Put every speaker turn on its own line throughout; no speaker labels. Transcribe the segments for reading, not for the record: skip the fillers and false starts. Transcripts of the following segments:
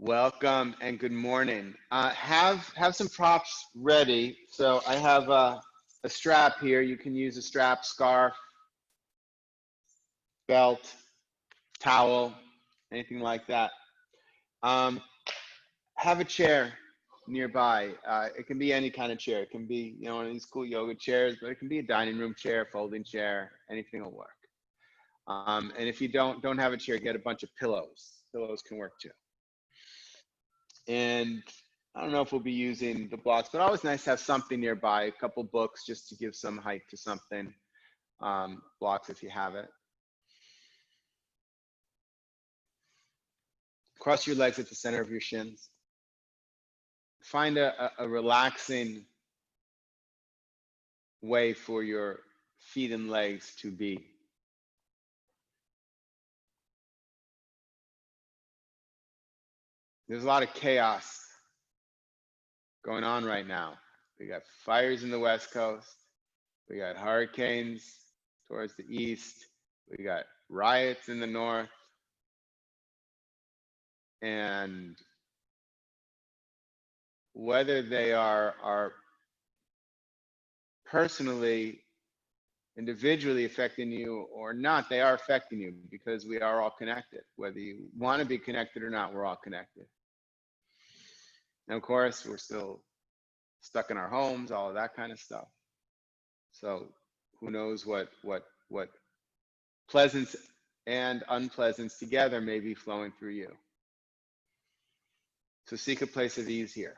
Welcome and good morning. Have some props ready. So I have a strap here. You can use a strap, scarf, belt, towel, anything like that. Um, have a chair nearby. It can be any kind of chair. It can be, one of these cool yoga chairs, but it can be a dining room chair, folding chair. Anything will work. And if you don't have a chair, get a bunch of pillows. Pillows can work too. And I don't know if we'll be using the blocks, but always nice to have something nearby, a couple books just to give some height to something. Blocks if you have it. Cross your legs at the center of your shins. Find a relaxing way for your feet and legs to be. There's a lot of chaos going on right now. We got fires in the West Coast. We got hurricanes towards the east. We got riots in the north. And whether they are personally, individually affecting you or not, they are affecting you because we are all connected. Whether you want to be connected or not, we're all connected. And of course, we're still stuck in our homes, all of that kind of stuff. So who knows what pleasance and unpleasance together may be flowing through you. So seek a place of ease here.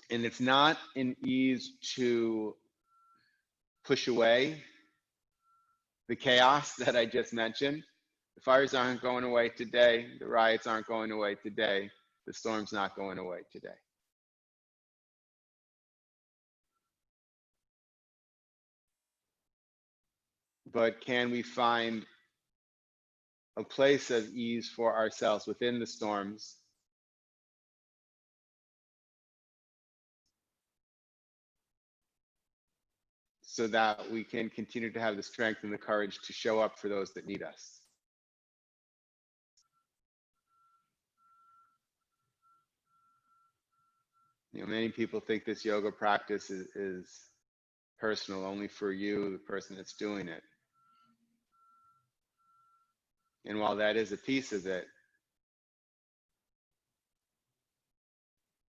And it's not an ease to push away the chaos that I just mentioned. The fires aren't going away today. The riots aren't going away today. The storm's not going away today. But can we find a place of ease for ourselves within the storms? So that we can continue to have the strength and the courage to show up for those that need us. Many people think this yoga practice is personal, only for you, the person that's doing it. And while that is a piece of it,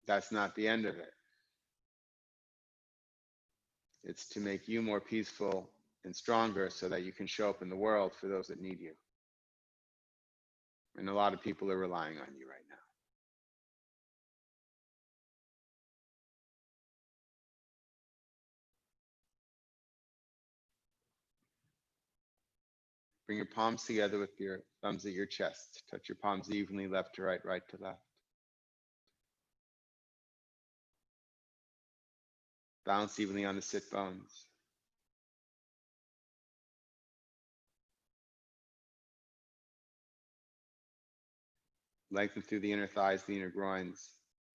that's not the end of it. It's to make you more peaceful and stronger so that you can show up in the world for those that need you. And a lot of people are relying on you right now. Bring your palms together with your thumbs at your chest. Touch your palms evenly, left to right, right to left. Balance evenly on the sit bones. Lengthen through the inner thighs, the inner groins,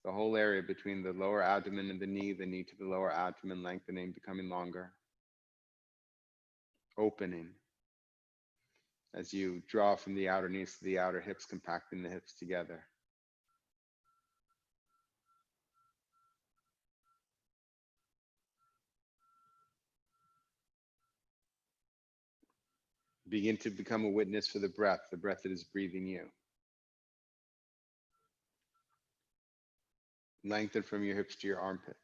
the whole area between the lower abdomen and the knee to the lower abdomen, lengthening, becoming longer. Opening as you draw from the outer knees to the outer hips, compacting the hips together. Begin to become a witness for the breath that is breathing you. Lengthen from your hips to your armpits.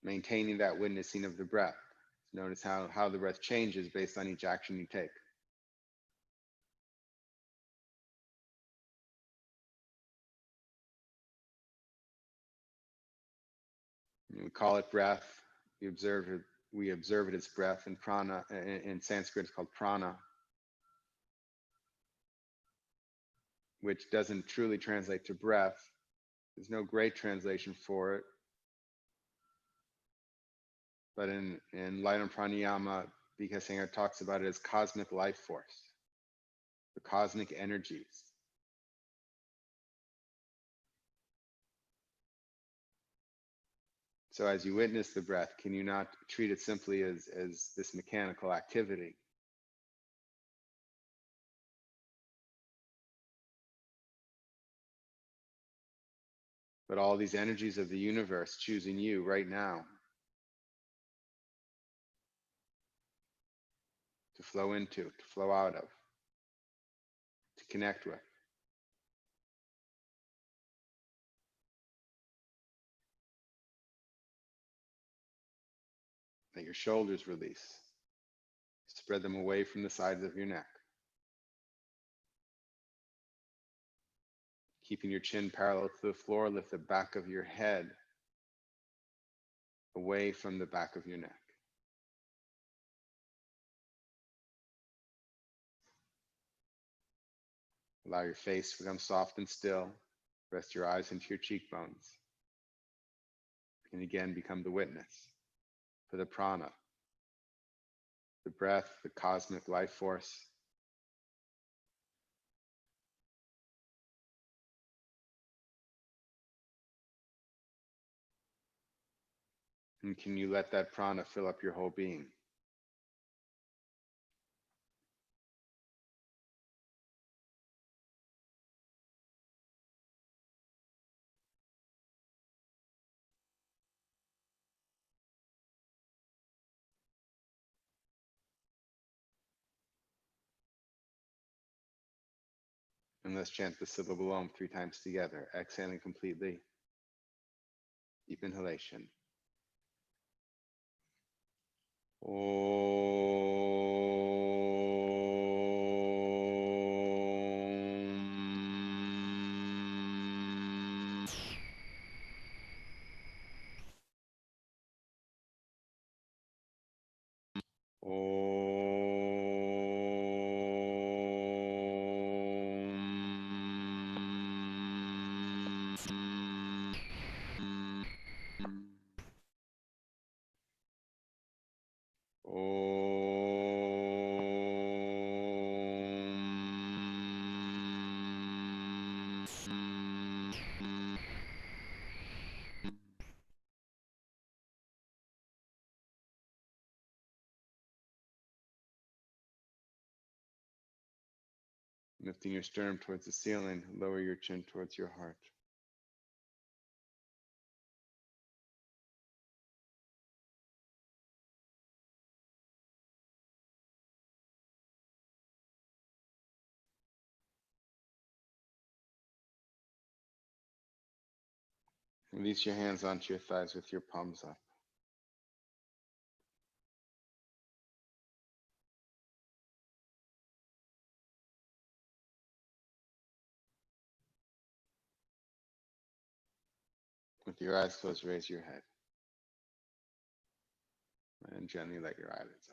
Maintaining that witnessing of the breath. Notice how the breath changes based on each action you take. We call it breath. We observe it as breath, and prana in Sanskrit it's called prana, which doesn't truly translate to breath. There's no great translation for it. But in light on pranayama, because Iyengar talks about it as cosmic life force, the cosmic energies. So as you witness the breath, can you not treat it simply as this mechanical activity? But all these energies of the universe choosing you right now to flow into, to flow out of, to connect with. Let your shoulders release. Spread them away from the sides of your neck. Keeping your chin parallel to the floor, lift the back of your head away from the back of your neck. Allow your face to become soft and still. Rest your eyes into your cheekbones. And again, become the witness for the prana, the breath, the cosmic life force. And can you let that prana fill up your whole being? And let's chant the syllable Om 3 times together, exhaling completely. Deep inhalation. Lifting your sternum towards the ceiling, lower your chin towards your heart. Release your hands onto your thighs with your palms up. With your eyes closed, raise your head. And gently let your eyelids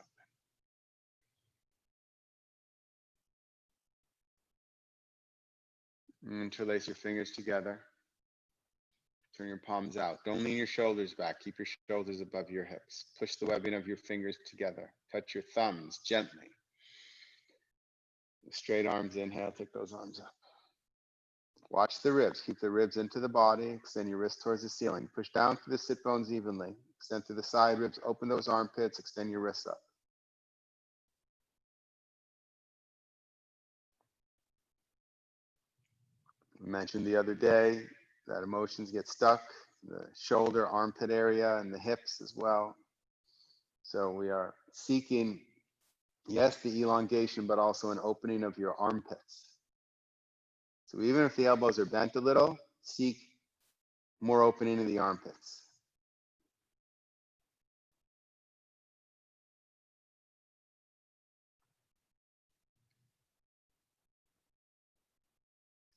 open. And interlace your fingers together. Turn your palms out. Don't lean your shoulders back. Keep your shoulders above your hips. Push the webbing of your fingers together. Touch your thumbs gently. Straight arms, inhale, take those arms up. Watch the ribs. Keep the ribs into the body. Extend your wrist towards the ceiling. Push down through the sit bones evenly. Extend through the side ribs. Open those armpits. Extend your wrists up. I mentioned the other day that emotions get stuck in the shoulder, armpit area, and the hips as well. So we are seeking, yes, the elongation, but also an opening of your armpits. So even if the elbows are bent a little, seek more opening in the armpits.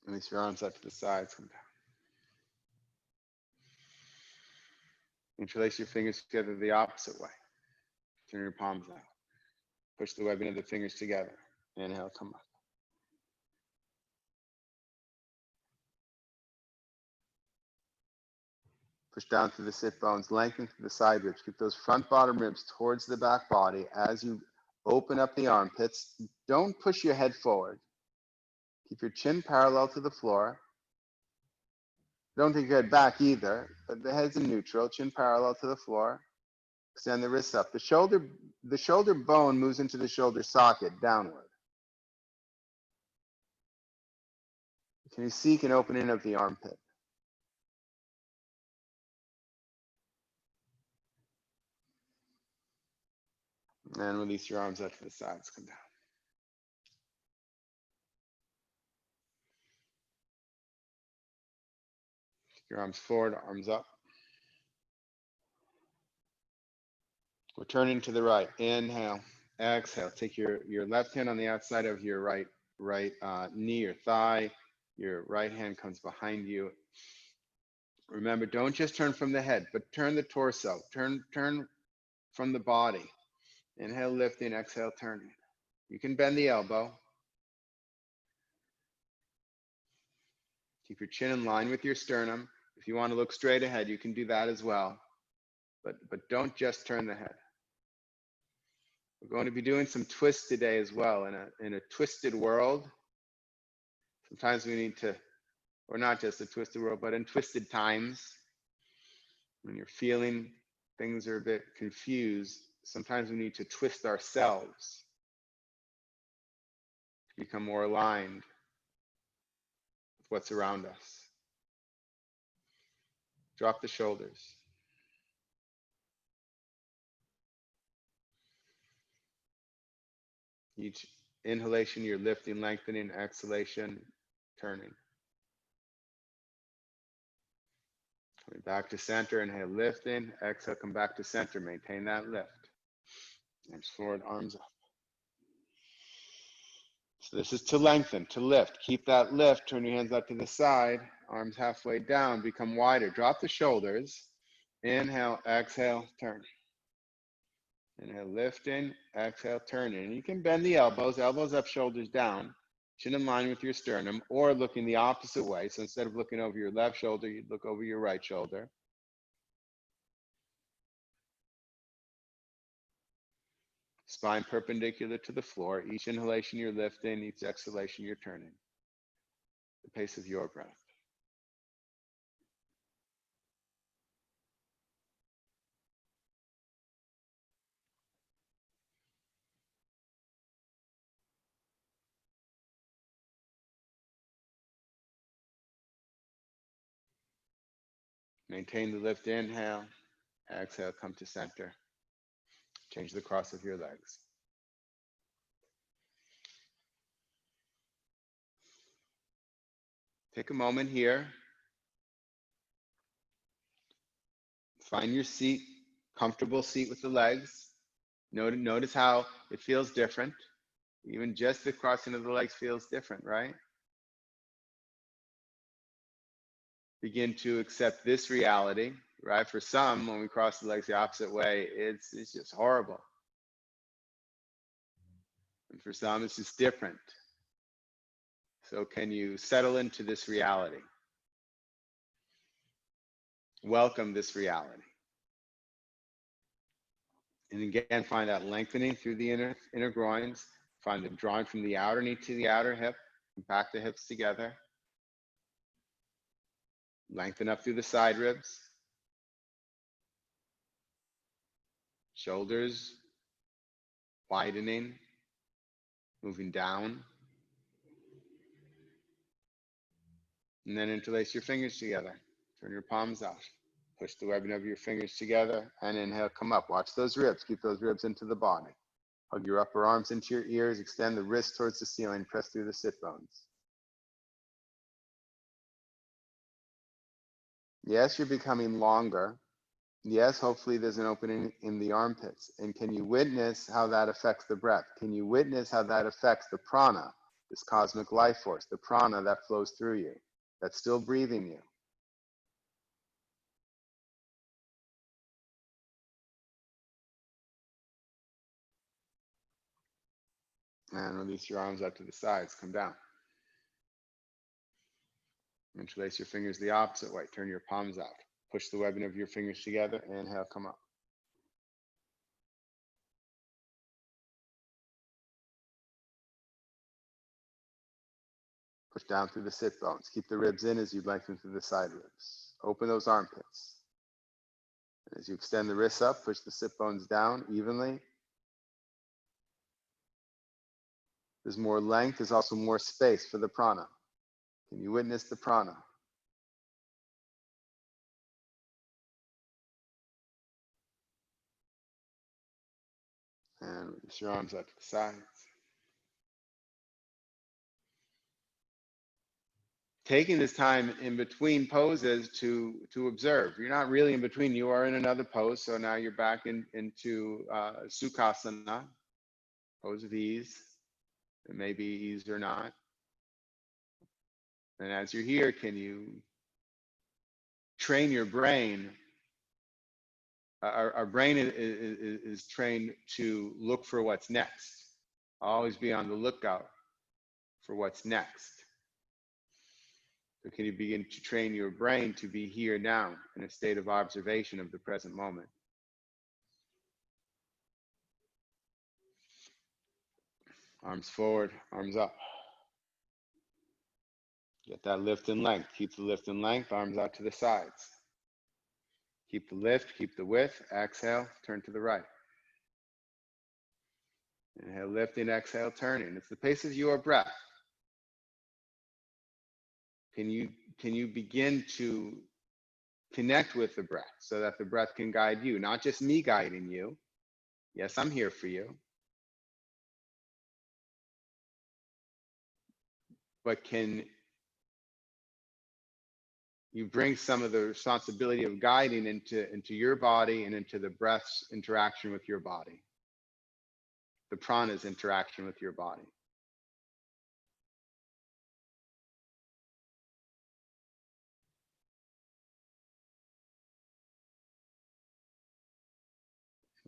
Release your arms up to the sides, come down. Interlace your fingers together the opposite way. Turn your palms out. Push the webbing of the fingers together. Inhale, come up. Push down through the sit bones, lengthen through the side ribs. Keep those front bottom ribs towards the back body as you open up the armpits. Don't push your head forward. Keep your chin parallel to the floor. Don't take your head back either, but the head's in neutral, chin parallel to the floor. Extend the wrists up. The shoulder bone moves into the shoulder socket downward. Can you seek an opening of the armpit? And release your arms out to the sides. Come down. Your arms forward, arms up. We're turning to the right. Inhale, exhale. Take your left hand on the outside of your right knee or thigh. Your right hand comes behind you. Remember, don't just turn from the head, but turn the torso. Turn from the body. Inhale, lifting. Exhale, turning. You can bend the elbow. Keep your chin in line with your sternum. If you want to look straight ahead, you can do that as well. But don't just turn the head. We're going to be doing some twists today as well. In a twisted world, sometimes we need to, or not just a twisted world, but in twisted times, when you're feeling things are a bit confused, sometimes we need to twist ourselves to become more aligned with what's around us. Drop the shoulders. Each inhalation, you're lifting, lengthening. Exhalation, turning. Coming back to center. Inhale, lifting. Exhale, come back to center. Maintain that lift. Arms forward, arms up. So this is to lengthen, to lift. Keep that lift. Turn your hands out to the side. Arms halfway down. Become wider. Drop the shoulders. Inhale, exhale, turn. Inhale, lifting. Exhale, turning. And you can bend the elbows. Elbows up, shoulders down. Chin in line with your sternum, or looking the opposite way. So instead of looking over your left shoulder, you'd look over your right shoulder. Spine perpendicular to the floor. Each inhalation you're lifting, each exhalation you're turning. The pace of your breath. Maintain the lift, inhale. Exhale, come to center. Change the cross of your legs. Take a moment here. Find your seat, comfortable seat with the legs. Notice how it feels different. Even just the crossing of the legs feels different, right? Begin to accept this reality, right? For some, when we cross the legs the opposite way, it's just horrible. And for some, it's just different. So can you settle into this reality? Welcome this reality. And again, find that lengthening through the inner groins. Find the drawing from the outer knee to the outer hip. Compact the hips together. Lengthen up through the side ribs. Shoulders widening, moving down. And then interlace your fingers together. Turn your palms out. Push the webbing of your fingers together and inhale, come up. Watch those ribs. Keep those ribs into the body. Hug your upper arms into your ears. Extend the wrists towards the ceiling. Press through the sit bones. Yes, you're becoming longer. Yes, hopefully there's an opening in the armpits. And can you witness how that affects the breath? Can you witness how that affects the prana, this cosmic life force, the prana that flows through you, that's still breathing you? And release your arms out to the sides. Come down. Interlace your fingers the opposite way. Turn your palms out. Push the webbing of your fingers together. Inhale, come up. Push down through the sit bones. Keep the ribs in as you lengthen through the side ribs. Open those armpits. As you extend the wrists up, push the sit bones down evenly. There's more length, there's also more space for the prana. Can you witness the prana? And release your arms out to the sides. Taking this time in between poses to observe. You're not really in between, you are in another pose. So now you're back into Sukhasana, pose of ease. It may be ease or not. And as you're here, can you train your brain? Our brain is trained to look for what's next. Always be on the lookout for what's next. So can you begin to train your brain to be here now in a state of observation of the present moment? Arms forward, arms up. Get that lift and length. Keep the lift and length, arms out to the sides. Keep the lift, keep the width. Exhale, turn to the right. Inhale, lifting, exhale, turning. It's the pace of your breath. Can you begin to connect with the breath so that the breath can guide you, not just me guiding you. Yes, I'm here for you. But can you bring some of the responsibility of guiding into your body and into the breath's interaction with your body, the prana's interaction with your body?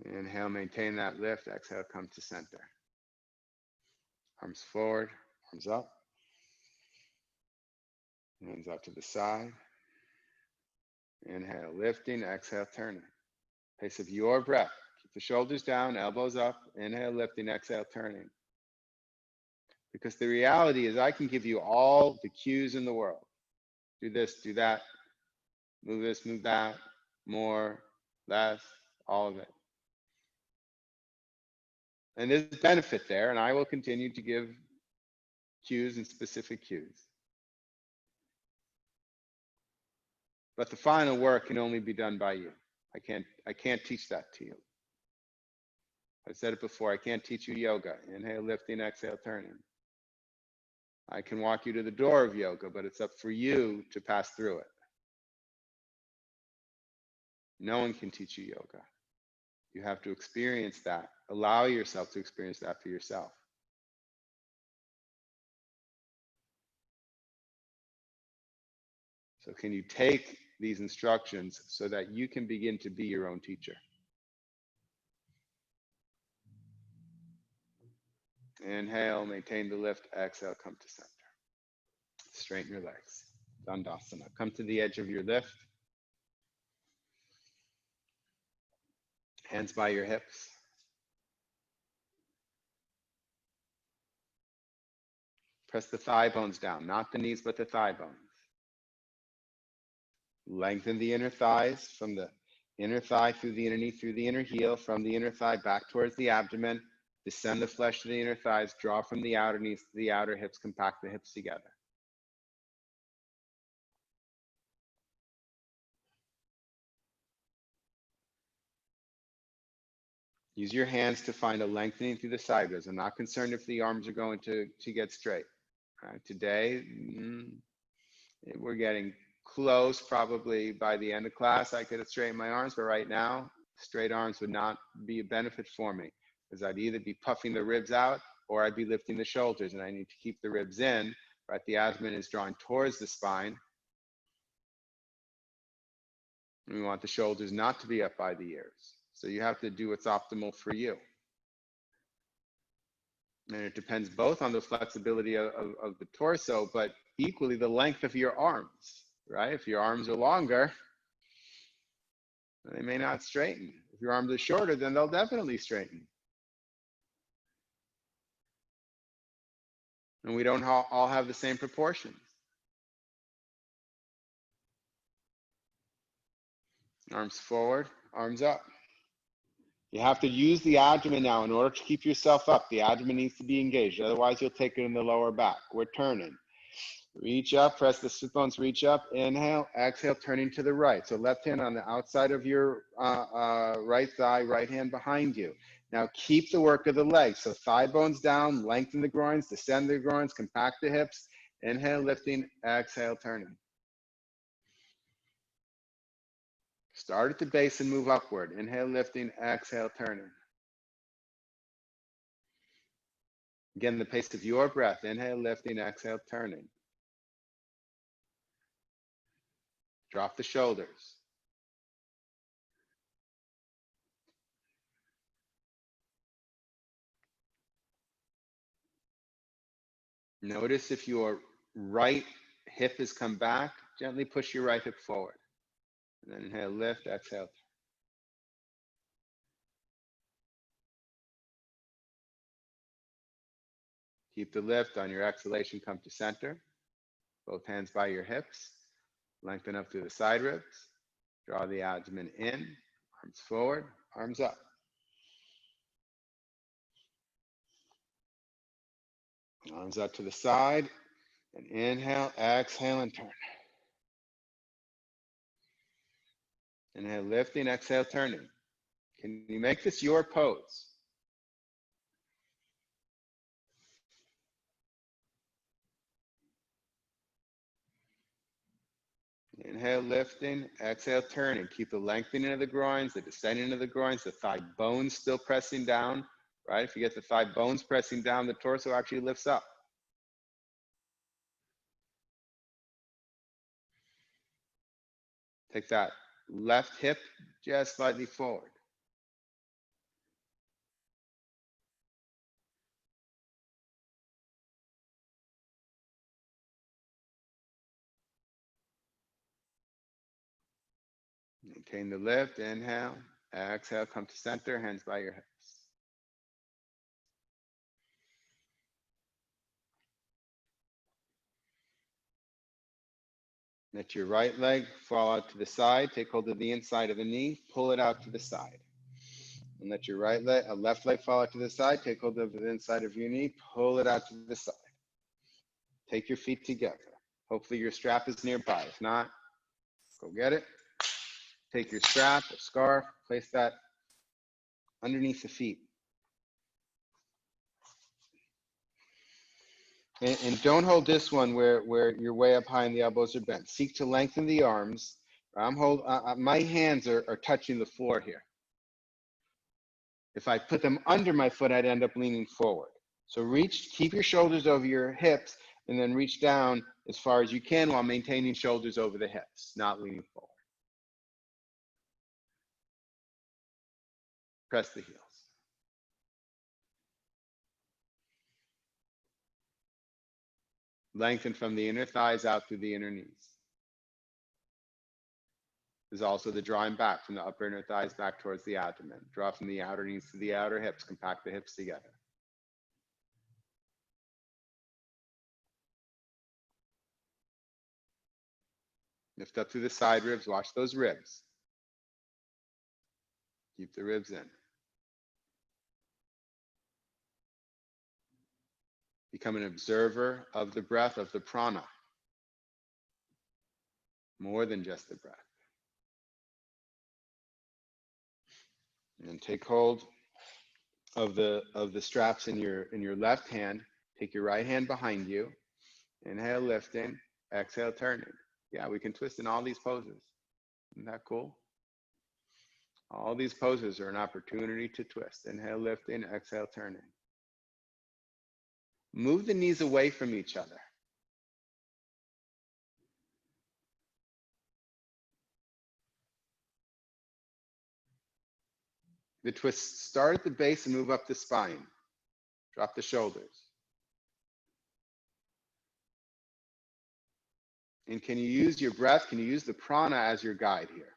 Inhale, maintain that lift. Exhale, come to center. Arms forward, arms up. Hands out to the side. Inhale, lifting. Exhale, turning. Pace of your breath. Keep the shoulders down, elbows up. Inhale, lifting. Exhale, turning. Because the reality is I can give you all the cues in the world. Do this, do that. Move this, move that. More, less, all of it. And there's benefit there, and I will continue to give cues and specific cues. But the final work can only be done by you. I can't teach that to you. I said it before, I can't teach you yoga. Inhale, lifting, exhale, turning. I can walk you to the door of yoga, but it's up for you to pass through it. No one can teach you yoga. You have to experience that. Allow yourself to experience that for yourself. So can you take these instructions so that you can begin to be your own teacher? Inhale, maintain the lift. Exhale, come to center. Straighten your legs. Dandasana. Come to the edge of your lift. Hands by your hips. Press the thigh bones down, not the knees, but the thigh bones. Lengthen the inner thighs from the inner thigh through the inner knee, through the inner heel, from the inner thigh back towards the abdomen. Descend the flesh to the inner thighs, draw from the outer knees to the outer hips, compact the hips together. Use your hands to find a lengthening through the side ribs. I'm not concerned if the arms are going to get straight. Today, we're getting close. Probably by the end of class, I could have straightened my arms, but right now, straight arms would not be a benefit for me, because I'd either be puffing the ribs out or I'd be lifting the shoulders, and I need to keep the ribs in, right? The abdomen is drawn towards the spine. And we want the shoulders not to be up by the ears. So you have to do what's optimal for you. And it depends both on the flexibility of the torso, but equally the length of your arms, right? If your arms are longer, they may not straighten. If your arms are shorter, then they'll definitely straighten. And we don't all have the same proportions. Arms forward, arms up. You have to use the abdomen now in order to keep yourself up. The abdomen needs to be engaged. Otherwise, you'll take it in the lower back. We're turning. Reach up, press the sit bones, reach up, inhale, exhale, turning to the right. So left hand on the outside of your right thigh, right hand behind you. Now keep the work of the legs. So thigh bones down, lengthen the groins, descend the groins, compact the hips. Inhale, lifting, exhale, turning. Start at the base and move upward. Inhale, lifting, exhale, turning. Again, the pace of your breath. Inhale, lifting, exhale, turning. Drop the shoulders. Notice if your right hip has come back, gently push your right hip forward. And then inhale, lift, exhale. Keep the lift. On your exhalation, come to center. Both hands by your hips. Lengthen up through the side ribs. Draw the abdomen in. Arms forward, arms up. Arms up to the side. And inhale, exhale, and turn. Inhale, lifting, exhale, turning. Can you make this your pose? Inhale, lifting, exhale, turning. Keep the lengthening of the groins, the descending of the groins, the thigh bones still pressing down, right? If you get the thigh bones pressing down, the torso actually lifts up. Take that left hip just slightly forward. Maintain the lift, inhale, exhale, come to center, hands by your hips. Let your right leg fall out to the side, take hold of the inside of the knee, pull it out to the side. And let your left leg fall out to the side, take hold of the inside of your knee, pull it out to the side. Take your feet together. Hopefully your strap is nearby. If not, go get it. Take your strap or scarf, place that underneath the feet. And don't hold this one where you're way up high and the elbows are bent. Seek to lengthen the arms. My hands are touching the floor here. If I put them under my foot, I'd end up leaning forward. So keep your shoulders over your hips, and then reach down as far as you can while maintaining shoulders over the hips, not leaning forward. Press the heels. Lengthen from the inner thighs out through the inner knees. There's also the drawing back from the upper inner thighs back towards the abdomen. Draw from the outer knees to the outer hips. Compact the hips together. Lift up through the side ribs. Watch those ribs. Keep the ribs in. Become an observer of the breath, of the prana. More than just the breath. And take hold of the straps in your left hand. Take your right hand behind you. Inhale, lifting. Exhale, turning. Yeah, we can twist in all these poses. Isn't that cool? All these poses are an opportunity to twist. Inhale, lifting. Exhale, turning. Move the knees away from each other. The twists start at the base and move up the spine. Drop the shoulders. And can you use your breath? Can you use the prana as your guide here?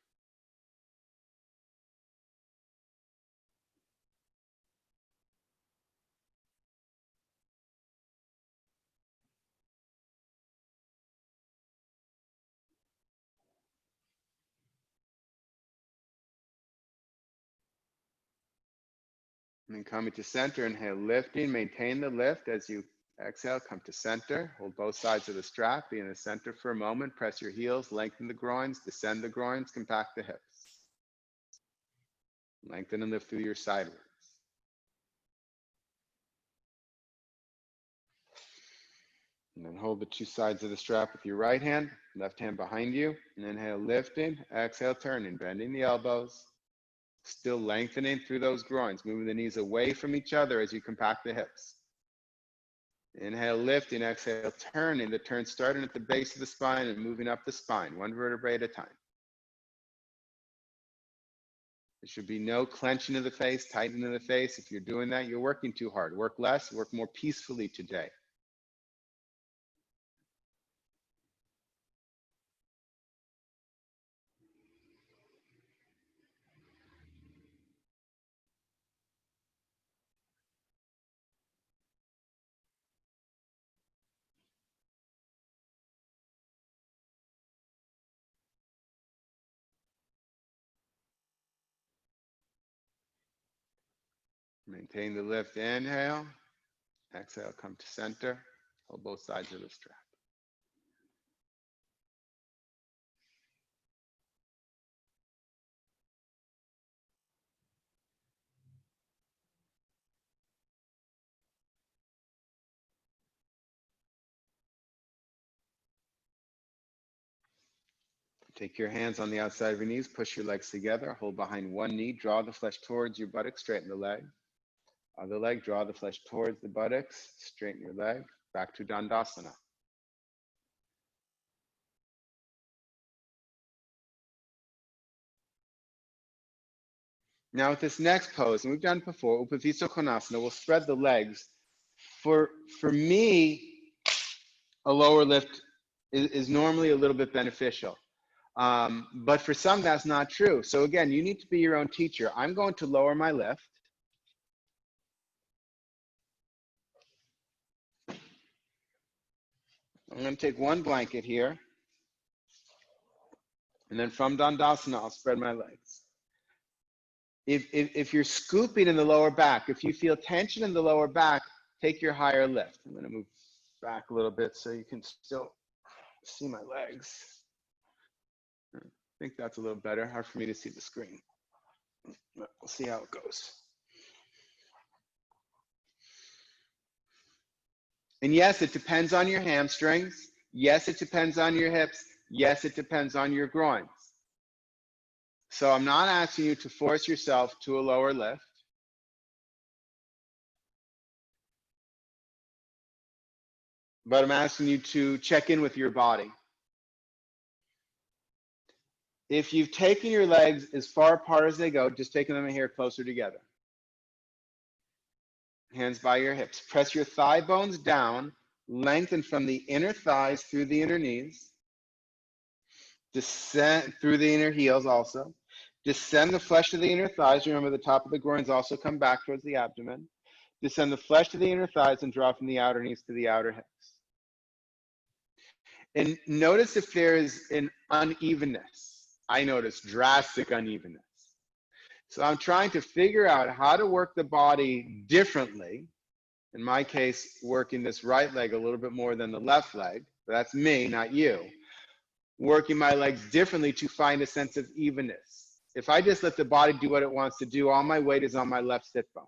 And then coming to center, inhale, lifting, maintain the lift as you exhale, come to center, hold both sides of the strap, be in the center for a moment, press your heels, lengthen the groins, descend the groins, compact the hips. Lengthen and lift through your sideways. And then hold the two sides of the strap with your right hand, left hand behind you, and inhale, lifting, exhale, turning, bending the elbows, still lengthening through those groins, moving the knees away from each other as you compact the hips. Inhale, lifting, exhale, turning. The turn starting at the base of the spine and moving up the spine, one vertebrae at a time. There should be no clenching of the face, tightening of the face. If you're doing that, you're working too hard. Work less, work more peacefully today. Maintain the lift, inhale. Exhale, come to center. Hold both sides of the strap. Take your hands on the outside of your knees, push your legs together, hold behind one knee, draw the flesh towards your buttocks, straighten the leg. Other leg, draw the flesh towards the buttocks, straighten your leg, back to Dandasana. Now with this next pose, and we've done it before, Upavisa Konasana, we'll spread the legs. For me, a lower lift is normally a little bit beneficial. But for some, that's not true. So again, you need to be your own teacher. I'm going to lower my lift. I'm going to take one blanket here. And then from Dandasana, I'll spread my legs. If you're scooping in the lower back, if you feel tension in the lower back, take your higher lift. I'm going to move back a little bit so you can still see my legs. I think that's a little better. Hard for me to see the screen. We'll see how it goes. And yes, it depends on your hamstrings. Yes, it depends on your hips. Yes, it depends on your groins. So I'm not asking you to force yourself to a lower lift. But I'm asking you to check in with your body. If you've taken your legs as far apart as they go, just taking them here closer together. Hands by your hips. Press your thigh bones down, lengthen from the inner thighs through the inner knees. Descend through the inner heels also. Descend the flesh to the inner thighs. Remember, the top of the groins also come back towards the abdomen. Descend the flesh to the inner thighs and draw from the outer knees to the outer hips. And notice if there is an unevenness. I notice drastic unevenness. So I'm trying to figure out how to work the body differently. In my case, working this right leg a little bit more than the left leg. That's me, not you. Working my legs differently to find a sense of evenness. If I just let the body do what it wants to do, all my weight is on my left sit bone.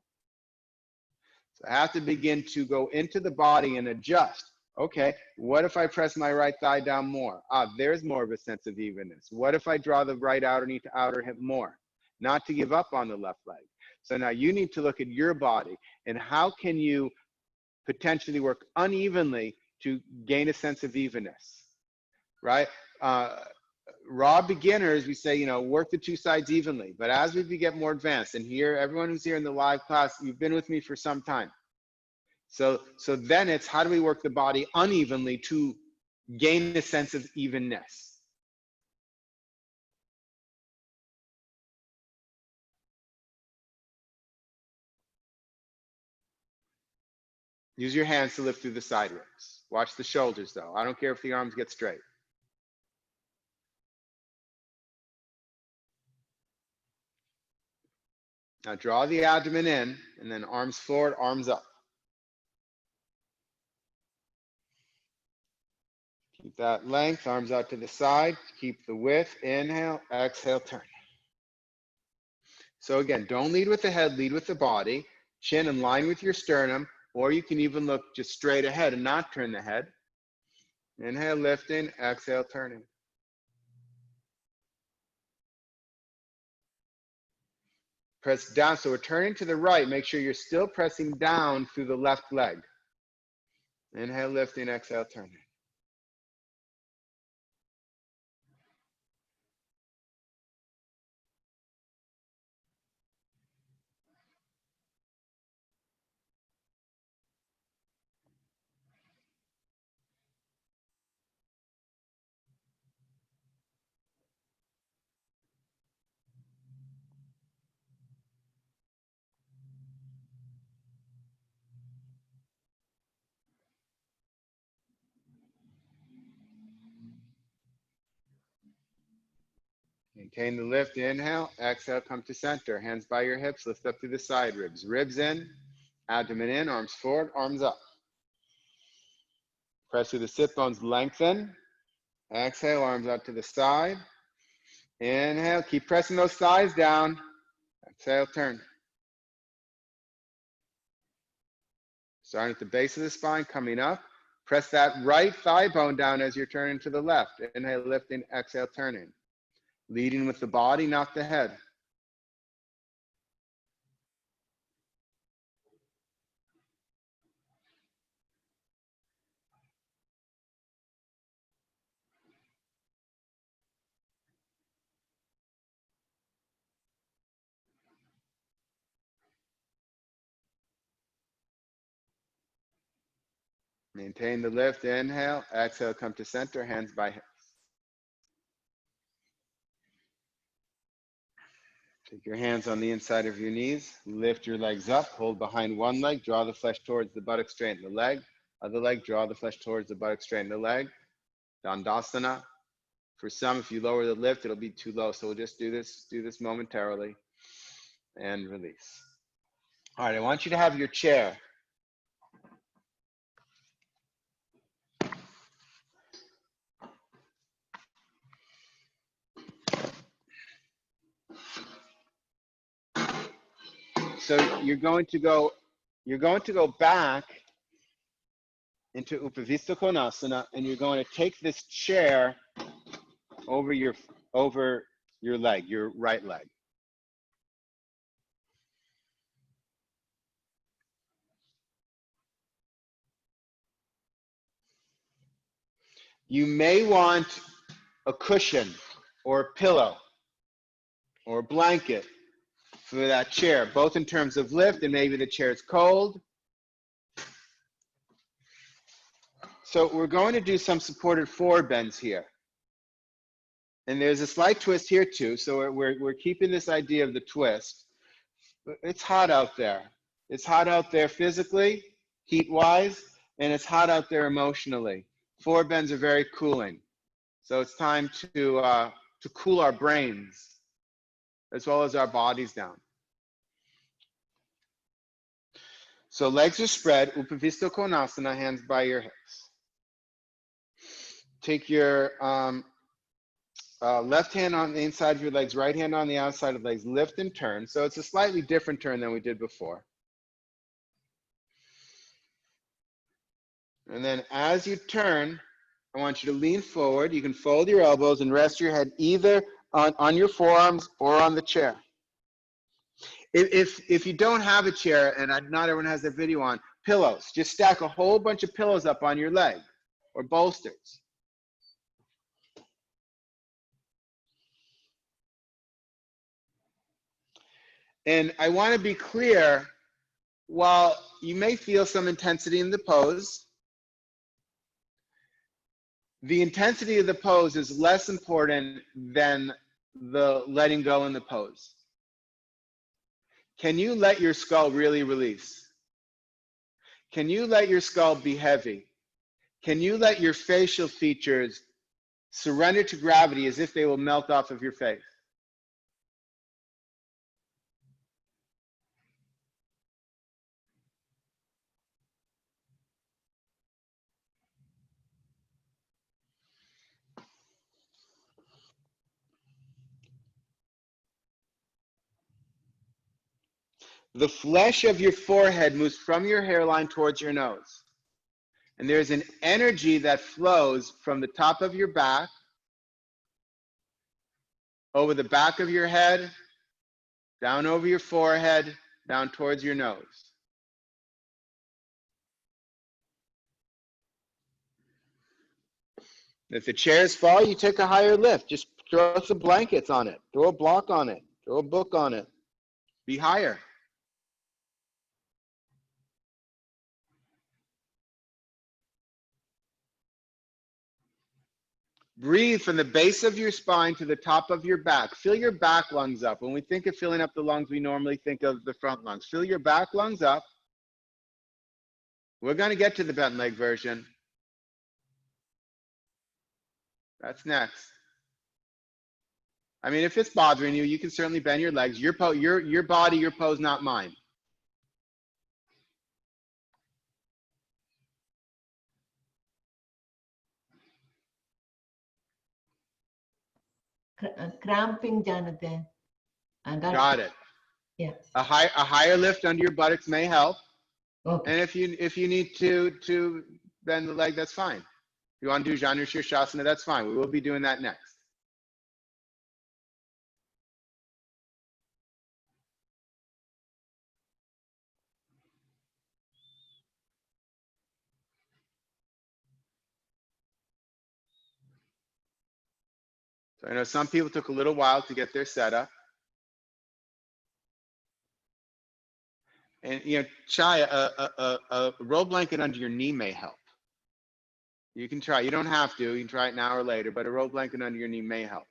So I have to begin to go into the body and adjust. Okay, what if I press my right thigh down more? There's more of a sense of evenness. What if I draw the right outer knee to outer hip more? Not to give up on the left leg. So now you need to look at your body and how can you potentially work unevenly to gain a sense of evenness, right? Raw beginners, we say, work the two sides evenly. But as we get more advanced, and here, everyone who's here in the live class, you've been with me for some time. So then it's how do we work the body unevenly to gain a sense of evenness? Use your hands to lift through the side ribs. Watch the shoulders though. I don't care if the arms get straight. Now draw the abdomen in, and then arms forward, arms up. Keep that length, arms out to the side. Keep the width. Inhale, exhale, turn. So again, don't lead with the head, lead with the body. Chin in line with your sternum, or you can even look just straight ahead and not turn the head. Inhale, lifting, exhale, turning. Press down, so we're turning to the right. Make sure you're still pressing down through the left leg. Inhale, lifting, exhale, turning. Maintain the lift, inhale, exhale, come to center. Hands by your hips, lift up through the side ribs. Ribs in, abdomen in, arms forward, arms up. Press through the sit bones, lengthen. Exhale, arms out to the side. Inhale, keep pressing those thighs down. Exhale, turn. Starting at the base of the spine, coming up. Press that right thigh bone down as you're turning to the left. Inhale, lifting, exhale, turning. Leading with the body, not the head. Maintain the lift, inhale, exhale, come to center, hands by hips. Take your hands on the inside of your knees, lift your legs up, hold behind one leg, draw the flesh towards the buttock, straighten the leg. Other leg, draw the flesh towards the buttock, straighten the leg. Dandasana. For some, if you lower the lift, it'll be too low. So we'll just do this momentarily and release. All right, I want you to have your chair. So you're going to go back into Upavista Konasana, and you're going to take this chair over your leg, your right leg. You may want a cushion or a pillow or a blanket for that chair, both in terms of lift and maybe the chair is cold. So we're going to do some supported forward bends here. And there's a slight twist here too. So we're keeping this idea of the twist. It's hot out there. It's hot out there physically, heat-wise, and it's hot out there emotionally. Forward bends are very cooling. So it's time to cool our brains as well as our bodies down. So legs are spread, Upavista Konasana, hands by your hips. Take your left hand on the inside of your legs, right hand on the outside of legs, lift and turn. So it's a slightly different turn than we did before. And then as you turn, I want you to lean forward. You can fold your elbows and rest your head either on your forearms or on the chair. If you don't have a chair, and not everyone has their video on, pillows. Just stack a whole bunch of pillows up on your leg or bolsters. And I want to be clear, while you may feel some intensity in the pose, the intensity of the pose is less important than the letting go in the pose. Can you let your skull really release? Can you let your skull be heavy? Can you let your facial features surrender to gravity as if they will melt off of your face? The flesh of your forehead moves from your hairline towards your nose. And there's an energy that flows from the top of your back, over the back of your head, down over your forehead, down towards your nose. If the chairs fall, you take a higher lift. Just throw some blankets on it. Throw a block on it. Throw a book on it. Be higher. Breathe from the base of your spine to the top of your back. Fill your back lungs up. When we think of filling up the lungs, we normally think of the front lungs. Fill your back lungs up. We're going to get to the bent leg version. That's next. I mean, if it's bothering you, you can certainly bend your legs. Your body, your pose, not mine.
Cramping, Jonathan.
Got it.
Yeah.
A higher lift under your buttocks may help.
Okay.
And if you need to bend the leg, that's fine. If you want to do Janu Shirshasana, that's fine. We will be doing that next. So I know some people took a little while to get their setup. And, you know, Chai, a roll blanket under your knee may help. You can try. You don't have to. You can try it now or later, but a roll blanket under your knee may help.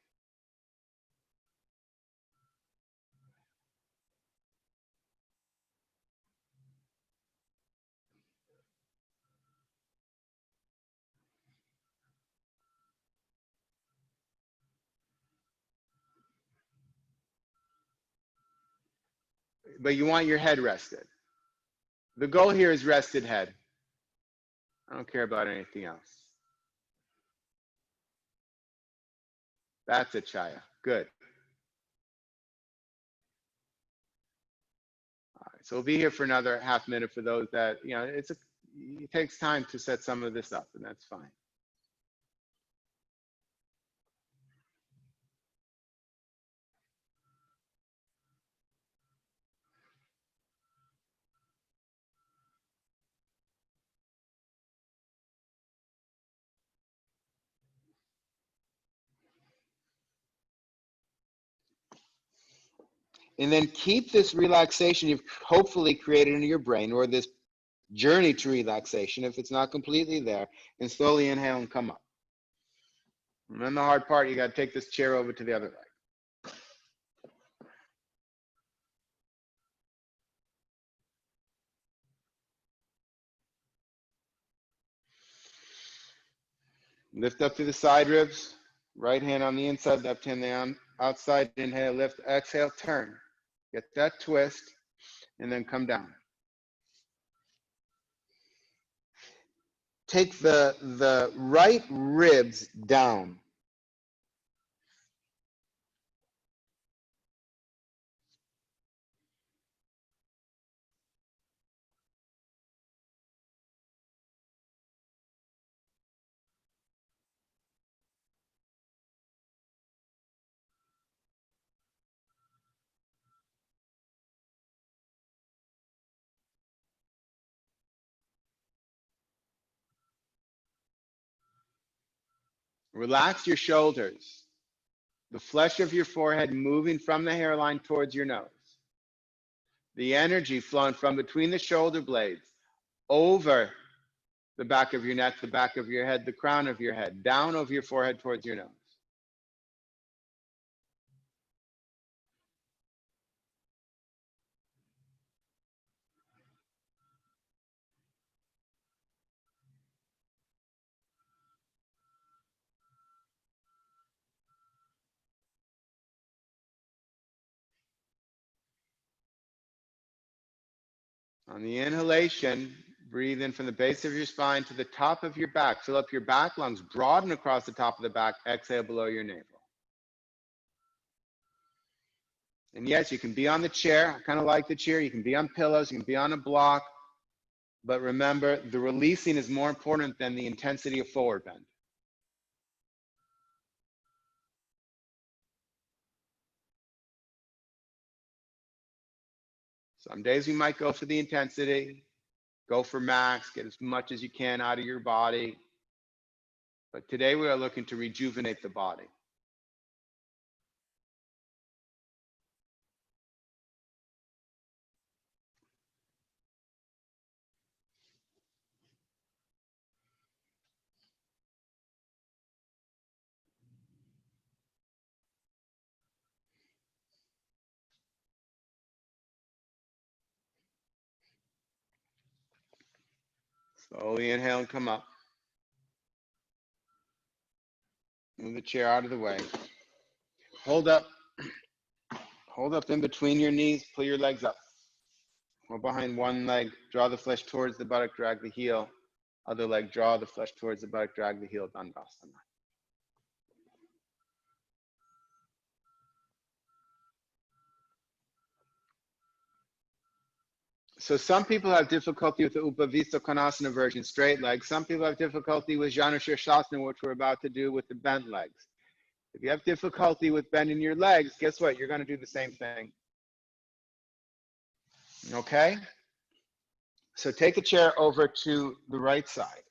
But you want your head rested. The goal here is rested head. I don't care about anything else. That's it, Chaya. Good. All right, so we'll be here for another half minute for those that, you know, it takes time to set some of this up, and that's fine. And then keep this relaxation you've hopefully created in your brain, or this journey to relaxation, if it's not completely there, and slowly inhale and come up. And then the hard part, you got to take this chair over to the other leg. Lift up to the side ribs, right hand on the inside, left hand on outside. Inhale, lift, exhale, turn. Get that twist, and then come down. Take the right ribs down. Relax your shoulders. The flesh of your forehead moving from the hairline towards your nose. The energy flowing from between the shoulder blades over the back of your neck, the back of your head, the crown of your head, down over your forehead towards your nose. On the inhalation, breathe in from the base of your spine to the top of your back. Fill up your back lungs, broaden across the top of the back. Exhale below your navel. And yes, you can be on the chair. I kind of like the chair. You can be on pillows. You can be on a block. But remember, the releasing is more important than the intensity of forward bend. Some days we might go for the intensity, go for max, get as much as you can out of your body. But today we are looking to rejuvenate the body. Slowly inhale and come up. Move the chair out of the way. Hold up. Hold up in between your knees. Pull your legs up. Or behind one leg. Draw the flesh towards the buttock. Drag the heel. Other leg. Draw the flesh towards the buttock. Drag the heel. Dandasana. So some people have difficulty with the Upavista Konasana version, straight legs. Some people have difficulty with Janu Shirshasana, which we're about to do with the bent legs. If you have difficulty with bending your legs, guess what? You're going to do the same thing. Okay? So take a chair over to the right side.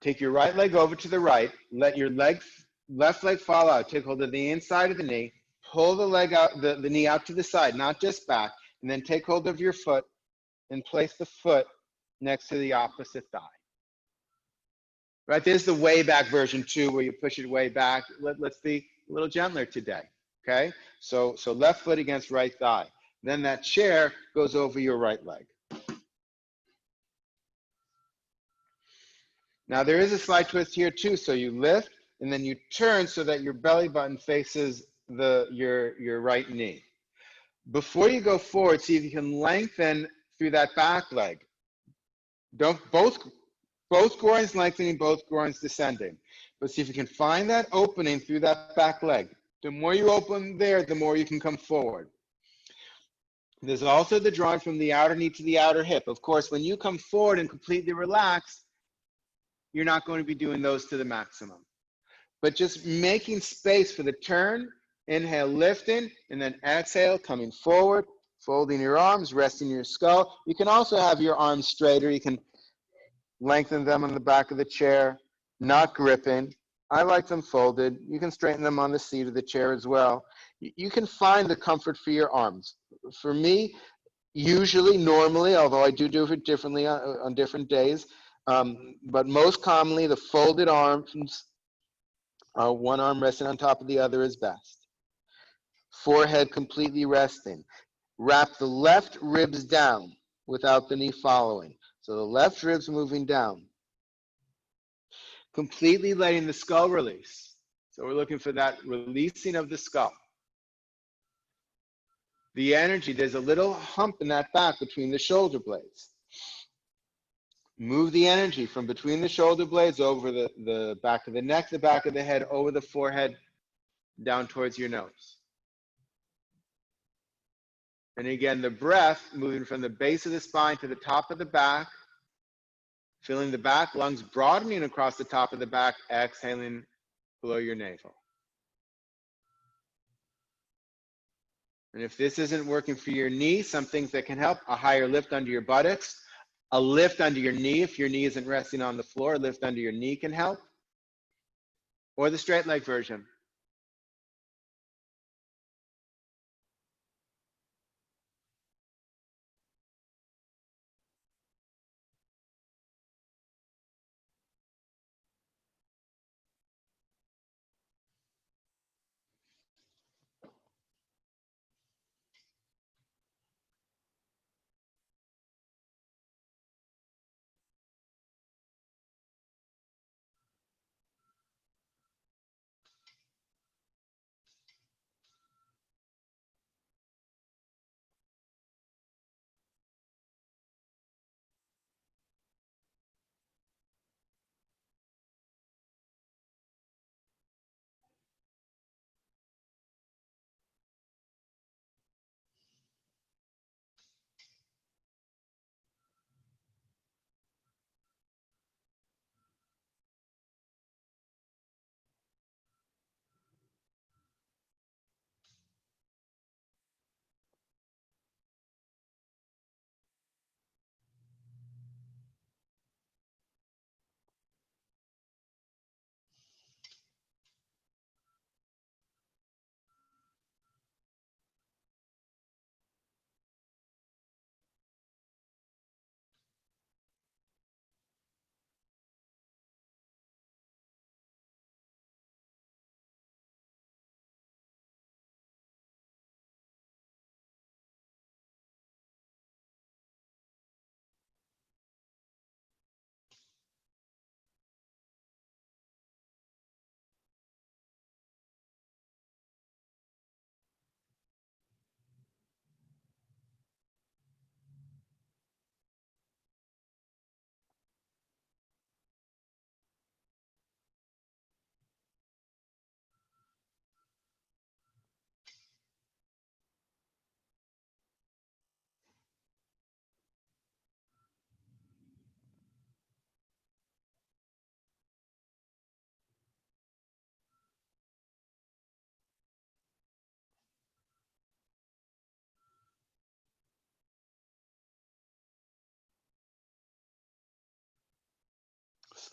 Take your right leg over to the right. Let your left leg fall out. Take hold of the inside of the knee. Pull the leg out, the knee out to the side, not just back. And then take hold of your foot and place the foot next to the opposite thigh. Right, there's the way back version too, where you push it way back. Let's be a little gentler today, okay? So left foot against right thigh. Then that chair goes over your right leg. Now there is a slight twist here too. So you lift and then you turn so that your belly button faces your right knee. Before you go forward, see if you can lengthen through that back leg. Don't both groins lengthening, both groins descending. But see if you can find that opening through that back leg. The more you open there, the more you can come forward. There's also the drawing from the outer knee to the outer hip. Of course, when you come forward and completely relax, you're not going to be doing those to the maximum. But just making space for the turn, inhale, lifting, and then exhale, coming forward, folding your arms, resting your skull. You can also have your arms straighter. You can lengthen them on the back of the chair, not gripping. I like them folded. You can straighten them on the seat of the chair as well. You can find the comfort for your arms. For me, usually, normally, although I do it differently on different days, but most commonly the folded arms, one arm resting on top of the other is best. Forehead completely resting. Wrap the left ribs down without the knee following. So the left ribs moving down. Completely letting the skull release. So we're looking for that releasing of the skull. The energy, there's a little hump in that back between the shoulder blades. Move the energy from between the shoulder blades over the back of the neck, the back of the head, over the forehead, down towards your nose. And again, the breath moving from the base of the spine to the top of the back, feeling the back lungs broadening across the top of the back, exhaling below your navel. And if this isn't working for your knee, some things that can help: a higher lift under your buttocks, a lift under your knee. If your knee isn't resting on the floor, a lift under your knee can help. Or the straight leg version.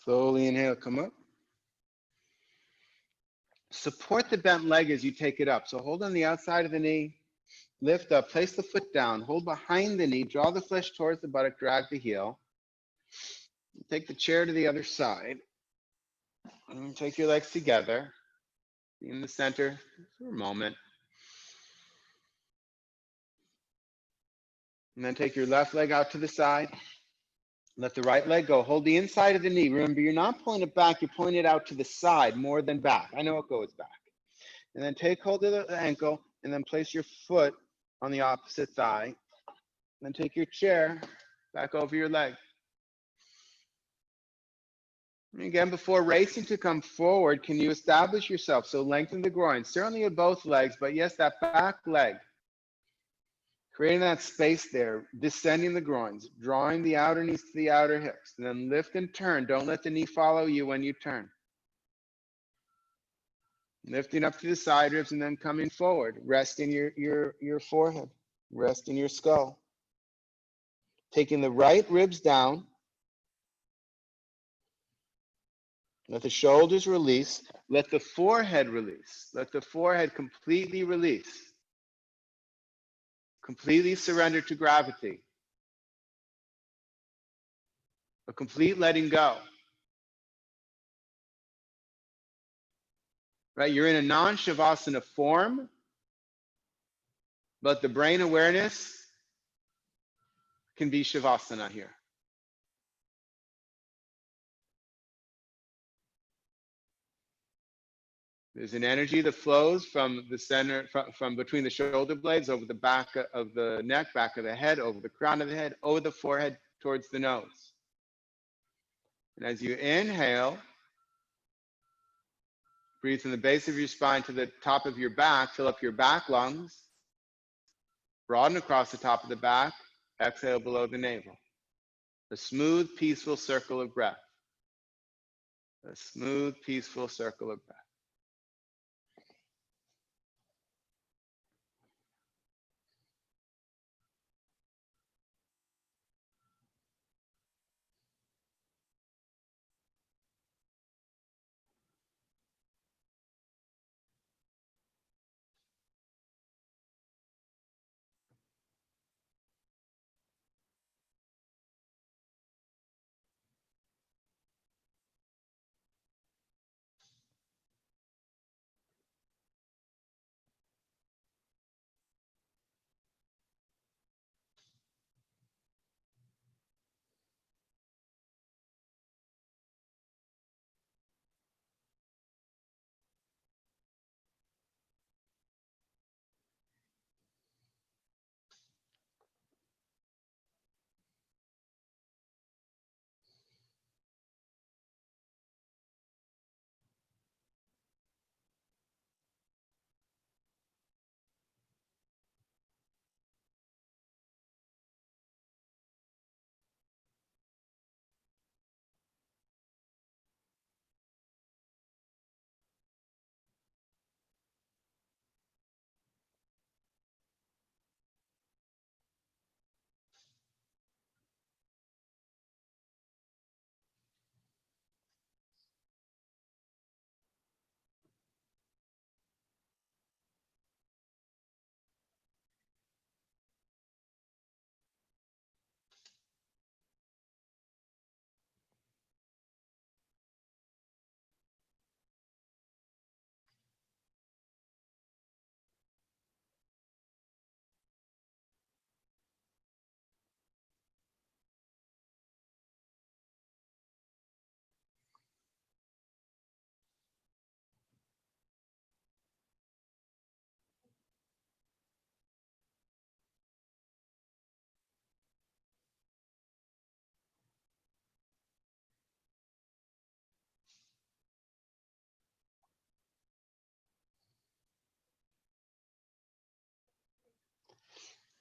Slowly inhale, come up. Support the bent leg as you take it up. So hold on the outside of the knee, lift up, place the foot down, hold behind the knee, draw the flesh towards the buttock, drag the heel. Take the chair to the other side. And take your legs together in the center for a moment. And then take your left leg out to the side. Let the right leg go. Hold the inside of the knee. Remember, you're not pulling it back, you're pulling it out to the side more than back. I know it goes back. And then take hold of the ankle and then place your foot on the opposite thigh. And then take your chair back over your leg. And again, before racing to come forward, can you establish yourself? So lengthen the groin, certainly with both legs, but yes, that back leg. Creating that space there, descending the groins, drawing the outer knees to the outer hips, and then lift and turn. Don't let the knee follow you when you turn. Lifting up to the side ribs and then coming forward, resting your forehead, resting your skull. Taking the right ribs down. Let the shoulders release. Let the forehead release. Let the forehead completely release. Completely surrender to gravity. A complete letting go. Right? You're in a non-shavasana form, but the brain awareness can be shavasana here. There's an energy that flows from the center, from between the shoulder blades, over the back of the neck, back of the head, over the crown of the head, over the forehead, towards the nose. And as you inhale, breathe from the base of your spine to the top of your back, fill up your back lungs, broaden across the top of the back, exhale below the navel. A smooth, peaceful circle of breath. A smooth, peaceful circle of breath.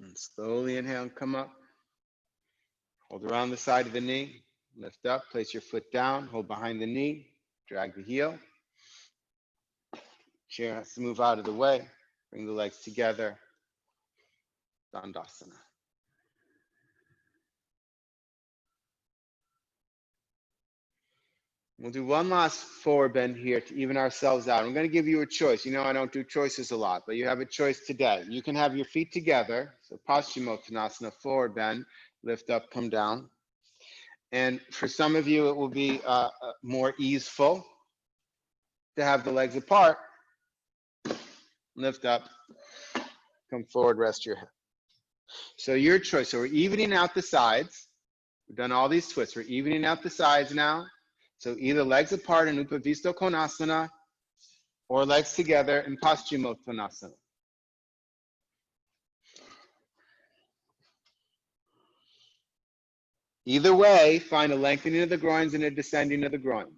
And slowly inhale and come up. Hold around the side of the knee. Lift up, place your foot down, hold behind the knee, drag the heel. Chair has to move out of the way. Bring the legs together. Dandasana. We'll do one last forward bend here to even ourselves out. I'm going to give you a choice. You know, I don't do choices a lot, but you have a choice today. You can have your feet together. So Paschimottanasana, forward bend, lift up, come down. And for some of you, it will be more easeful to have the legs apart. Lift up, come forward, rest your head. So your choice. So we're evening out the sides. We've done all these twists. We're evening out the sides now. So either legs apart in Upavista Konasana or legs together in Paschimottanasana. Either way, find a lengthening of the groins and a descending of the groins.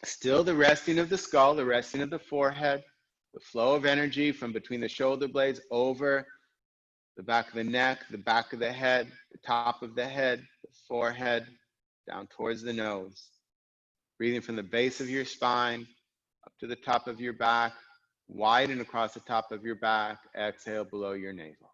Still the resting of the skull, the resting of the forehead, the flow of energy from between the shoulder blades over the back of the neck, the back of the head, the top of the head, the forehead, down towards the nose. Breathing from the base of your spine up to the top of your back, widen across the top of your back, exhale below your navel.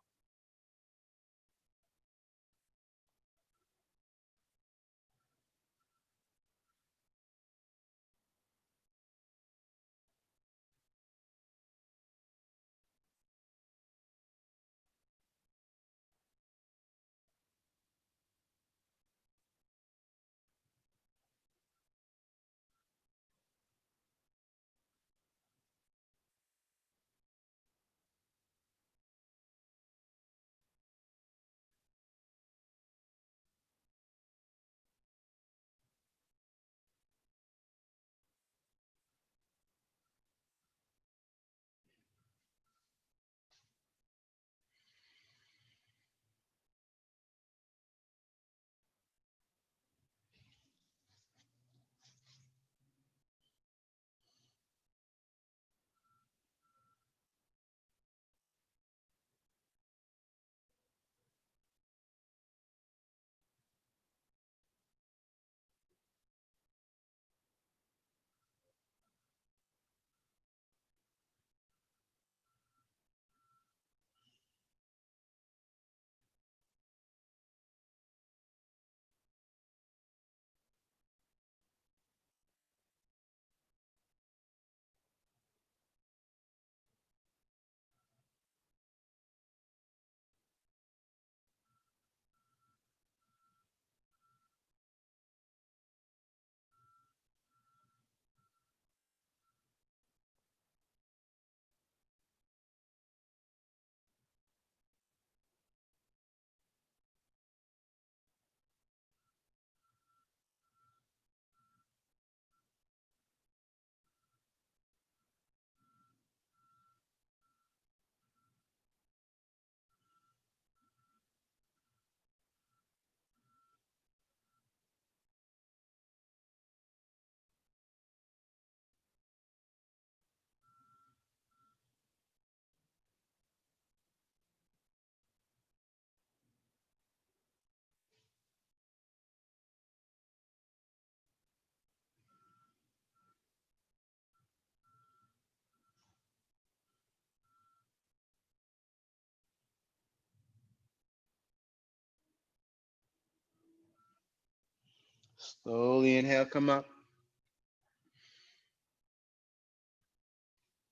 Slowly inhale, come up.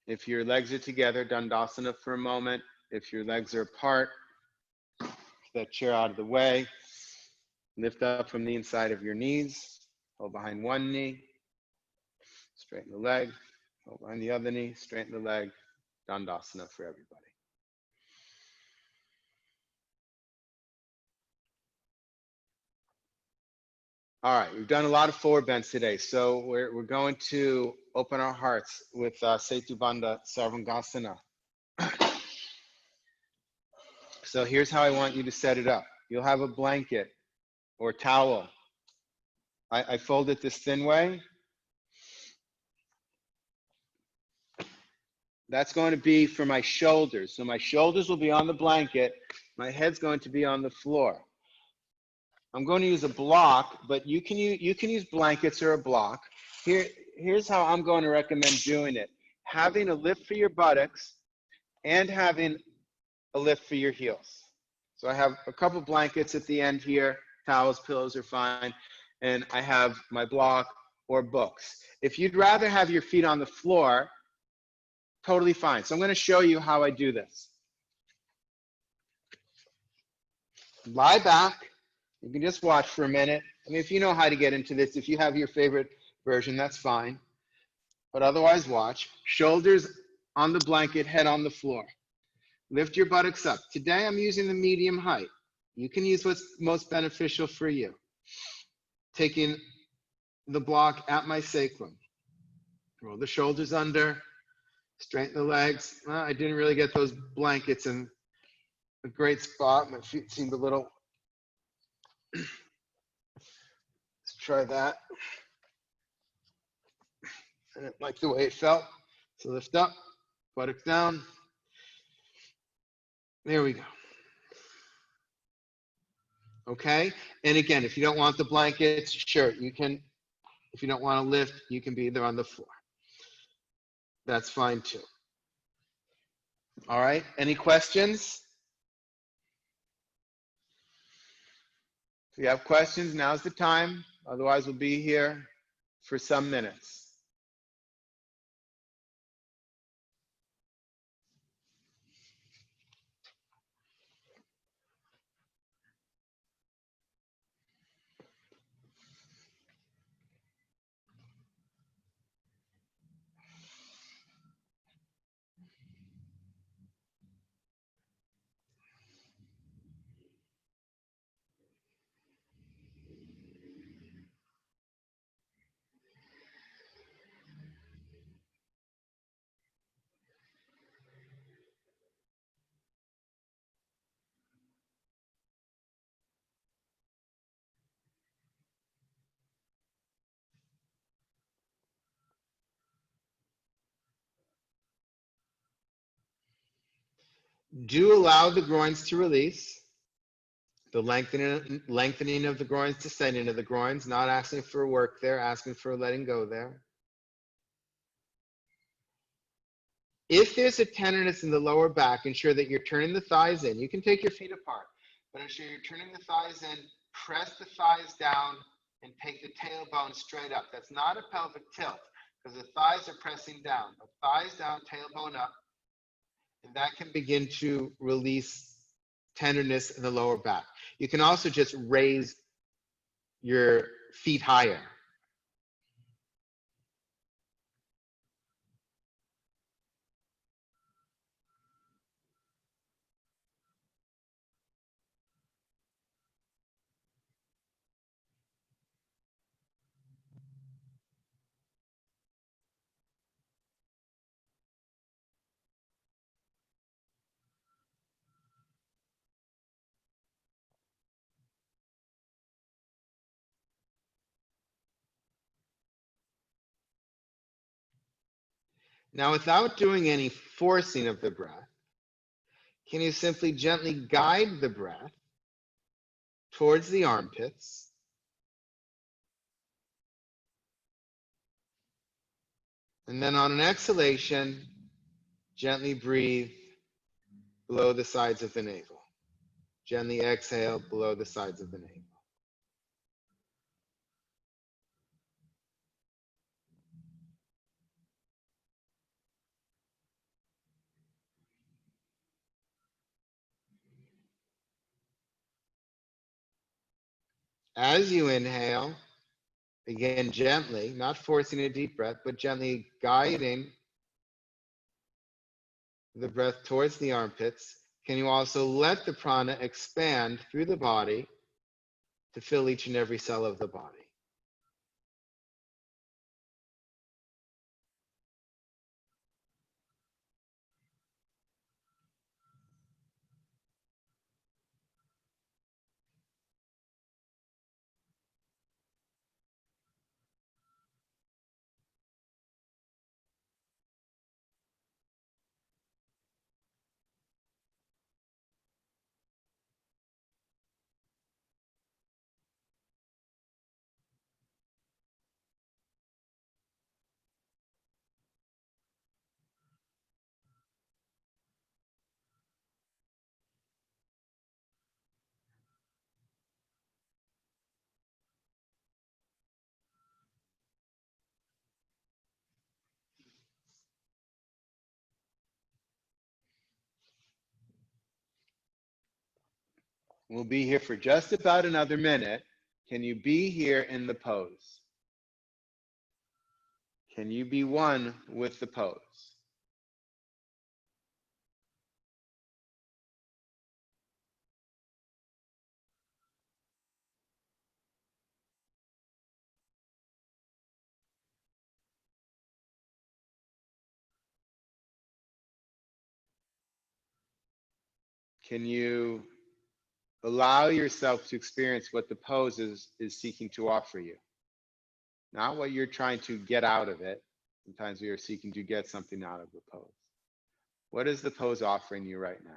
If your legs are together, Dandasana for a moment. If your legs are apart, that chair out of the way. Lift up from the inside of your knees. Hold behind one knee. Straighten the leg. Align the other knee. Straighten the leg. Dandasana for everybody. All right, we've done a lot of forward bends today, so we're going to open our hearts with Setu Bandha Sarvangasana. So here's how I want you to set it up. You'll have a blanket or towel. I fold it this thin way. That's going to be for my shoulders. So my shoulders will be on the blanket. My head's going to be on the floor. I'm going to use a block, but you can use blankets or a block. Here's how I'm going to recommend doing it. Having a lift for your buttocks and having a lift for your heels. So I have a couple blankets at the end here. Towels, pillows are fine. And I have my block or books. If you'd rather have your feet on the floor, totally fine. So I'm going to show you how I do this. Lie back. You can just watch for a minute. I mean, if you know how to get into this, if you have your favorite version, that's fine. But otherwise, watch. Shoulders on the blanket, head on the floor. Lift your buttocks up. Today, I'm using the medium height. You can use what's most beneficial for you. Taking the block at my sacrum. Roll the shoulders under. Straighten the legs. I didn't really get those blankets in a great spot. My feet seemed a little. Let's try that. I didn't like the way it felt. So lift up, buttocks down. There we go. Okay. And again, if you don't want the blankets, sure, you can. If you don't want to lift, you can be either on the floor. That's fine too. All right. Any questions? If you have questions, now's the time. Otherwise, we'll be here for some minutes. Do allow the groins to release. The lengthening of the groins, descending of the groins, not asking for work there, asking for letting go there. If there's a tenderness in the lower back, ensure that you're turning the thighs in. You can take your feet apart, but ensure you're turning the thighs in, press the thighs down, and take the tailbone straight up. That's not a pelvic tilt, because the thighs are pressing down. The thighs down, tailbone up, and that can begin to release tenderness in the lower back. You can also just raise your feet higher. Now, without doing any forcing of the breath, can you simply gently guide the breath towards the armpits? And then on an exhalation, gently breathe below the sides of the navel. Gently exhale below the sides of the navel. As you inhale, Again, gently, not forcing a deep breath, but gently guiding the breath towards the armpits. Can you also let the prana expand through the body to fill each and every cell of the body? We'll be here for just about another minute. Can you be here in the pose? Can you be one with the pose? Can you allow yourself to experience what the pose is seeking to offer you? Not what you're trying to get out of it. Sometimes we are seeking to get something out of the pose. What is the pose offering you right now?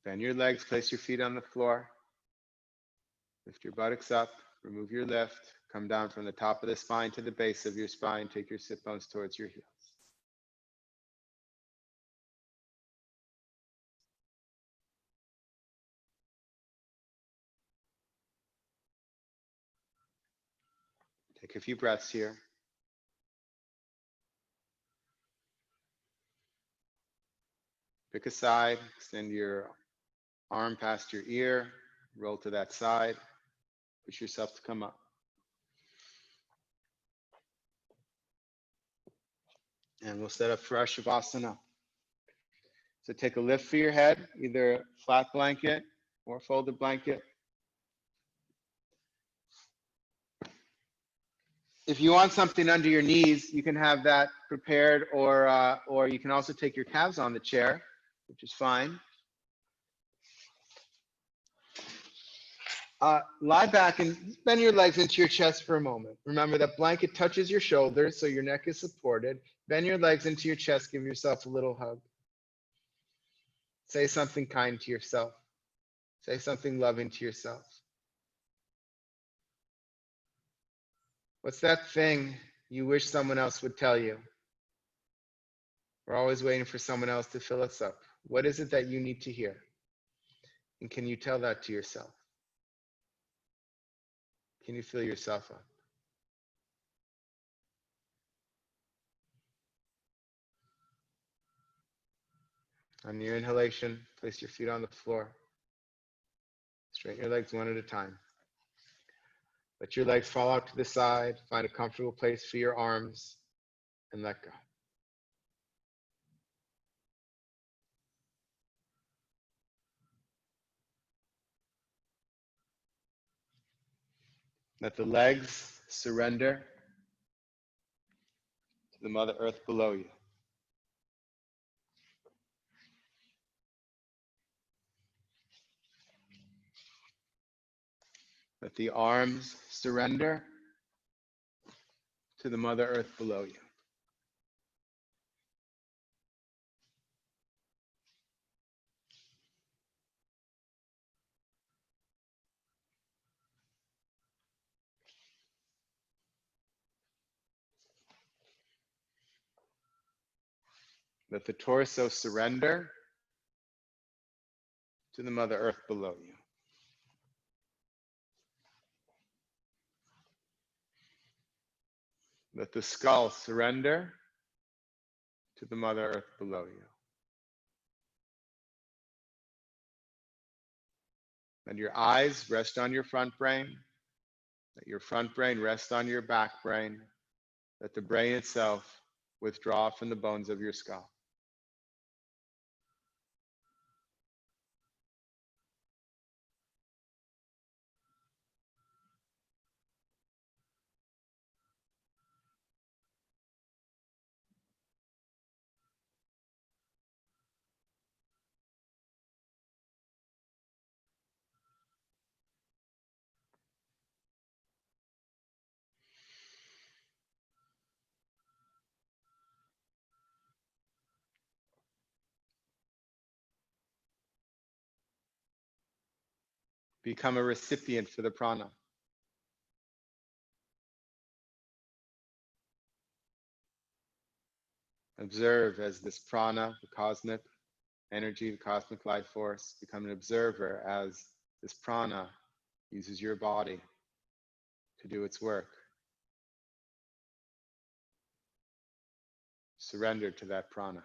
Bend your legs, place your feet on the floor. Lift your buttocks up, remove your lift, come down from the top of the spine to the base of your spine. Take your sit bones towards your heels. Take a few breaths here. Pick a side, extend your arm past your ear, roll to that side, push yourself to come up. And we'll set up for our Shavasana. So take a lift for your head, either a flat blanket or a folded blanket. If you want something under your knees, you can have that prepared, or you can also take your calves on the chair, which is fine. Lie back and bend your legs into your chest for a moment. Remember that blanket touches your shoulders, so your neck is supported. Bend your legs into your chest, give yourself a little hug. Say something kind to yourself. Say something loving to yourself. What's that thing you wish someone else would tell you? We're always waiting for someone else to fill us up. What is it that you need to hear? And can you tell that to yourself? Can you fill yourself up? On your inhalation, place your feet on the floor. Straighten your legs one at a time. Let your legs fall out to the side. Find a comfortable place for your arms and let go. Let the legs surrender to the Mother Earth below you. Let the arms surrender to the Mother Earth below you. Let the torso surrender to the Mother Earth below you. Let the skull surrender to the Mother Earth below you. Let your eyes rest on your front brain. Let your front brain rest on your back brain. Let the brain itself withdraw from the bones of your skull. Become a recipient for the prana. Observe as this prana, the cosmic energy, the cosmic life force, become an observer as this prana uses your body to do its work. Surrender to that prana.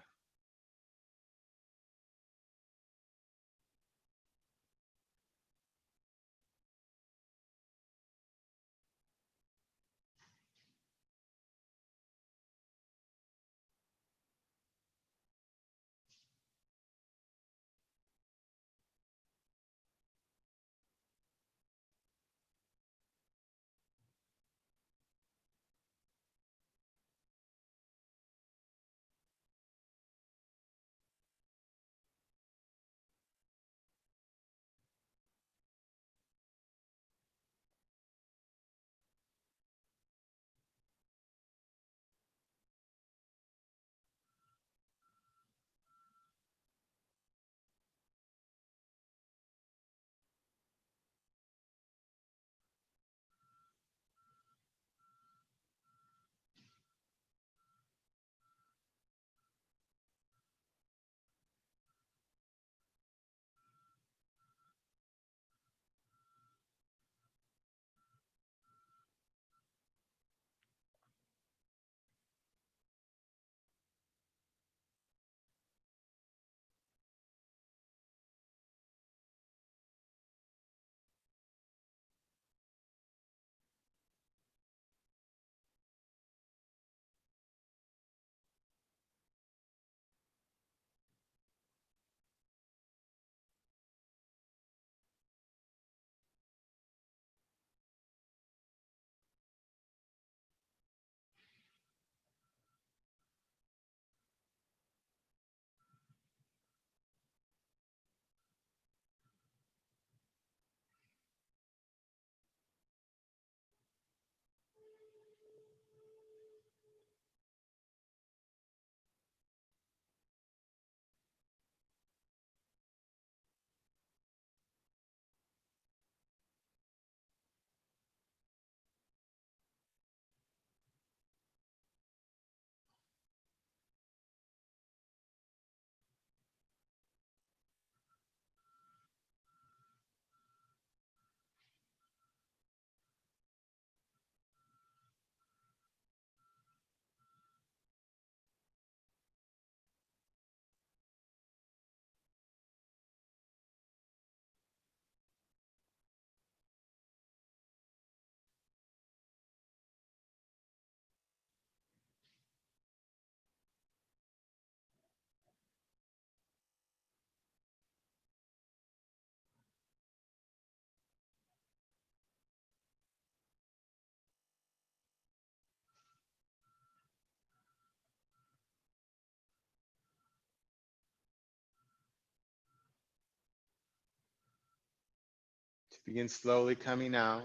Begin slowly coming out.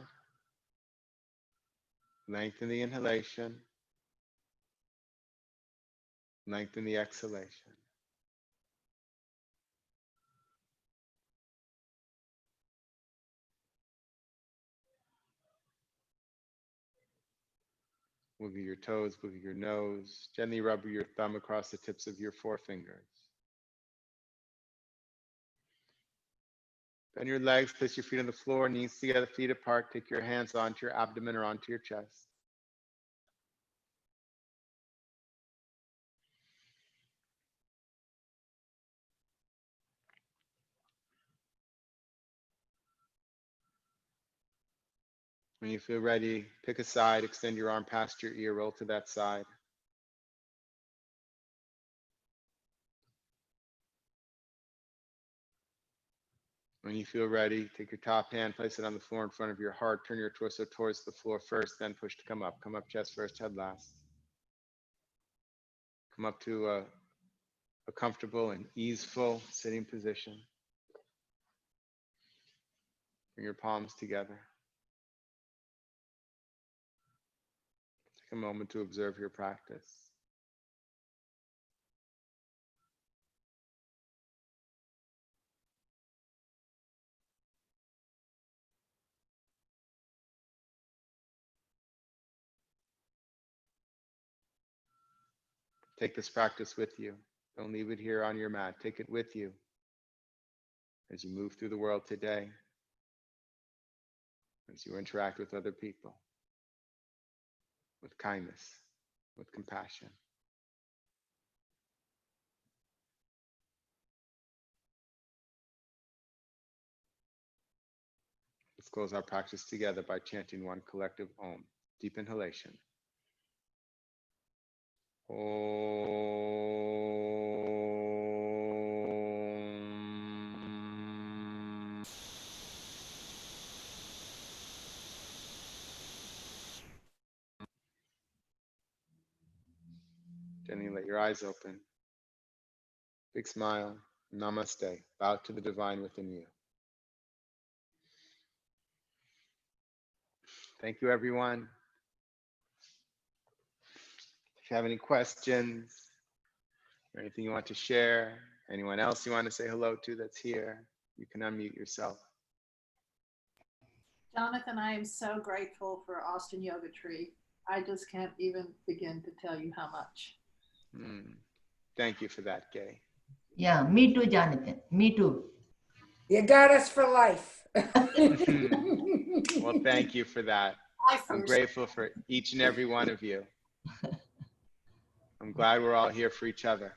Lengthen the inhalation. Lengthen the exhalation. Wiggle your toes, wiggle your nose. Gently rub your thumb across the tips of your forefingers. Bend your legs, place your feet on the floor, knees together, feet apart. Take your hands onto your abdomen or onto your chest. When you feel ready, pick a side, extend your arm past your ear, roll to that side. When you feel ready, take your top hand, place it on the floor in front of your heart, turn your torso towards the floor first, then push to come up. Come up chest first, head last. Come up to a comfortable and easeful sitting position. Bring your palms together. Take a moment to observe your practice. Take this practice with you. Don't leave it here on your mat. Take it with you as you move through the world today, as you interact with other people, with kindness, with compassion. Let's close our practice together by chanting one collective Om. Deep inhalation. Om. Gently let your eyes open. Big smile. Namaste. Bow to the divine within you. Thank you, everyone. If you have any questions or anything you want to share, anyone else you want to say hello to that's here, you can unmute yourself.
Jonathan, I am so grateful for Austin Yoga Tree. I just can't even begin to tell you how much.
Thank you for that, Gay.
Yeah, me too, Jonathan. Me too.
You got us for life.
Well, thank you for that. I'm grateful for each and every one of you. I'm glad we're all here for each other.